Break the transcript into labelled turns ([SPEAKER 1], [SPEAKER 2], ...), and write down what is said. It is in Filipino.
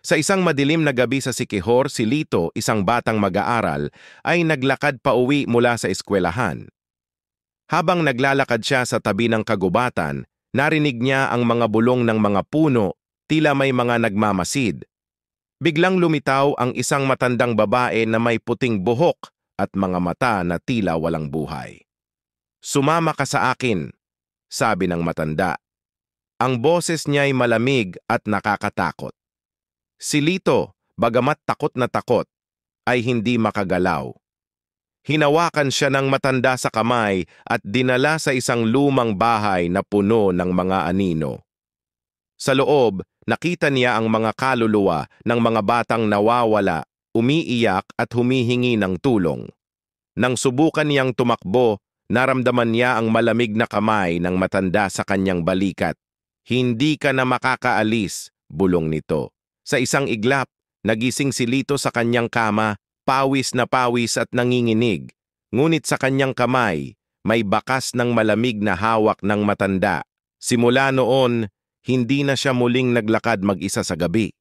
[SPEAKER 1] Sa isang madilim na gabi sa Siquijor, si Lito, isang batang mag-aaral, ay naglakad pauwi mula sa eskwelahan. Habang naglalakad siya sa tabi ng kagubatan, narinig niya ang mga bulong ng mga puno, tila may mga nagmamasid. Biglang lumitaw ang isang matandang babae na may puting buhok at mga mata na tila walang buhay. "Sumama ka sa akin," sabi ng matanda. Ang boses niya ay malamig at nakakatakot. Si Lito, bagamat takot na takot, ay hindi makagalaw. Hinawakan siya ng matanda sa kamay at dinala sa isang lumang bahay na puno ng mga anino. Sa loob, nakita niya ang mga kaluluwa ng mga batang nawawala, umiiyak at humihingi ng tulong. Nang subukan niyang tumakbo, naramdaman niya ang malamig na kamay ng matanda sa kanyang balikat. "Hindi ka na makakaalis," bulong nito. Sa isang iglap, nagising si Lito sa kanyang kama, pawis na pawis at nanginginig. Ngunit sa kanyang kamay, may bakas ng malamig na hawak ng matanda. Simula noon, hindi na siya muling naglakad mag-isa sa gabi.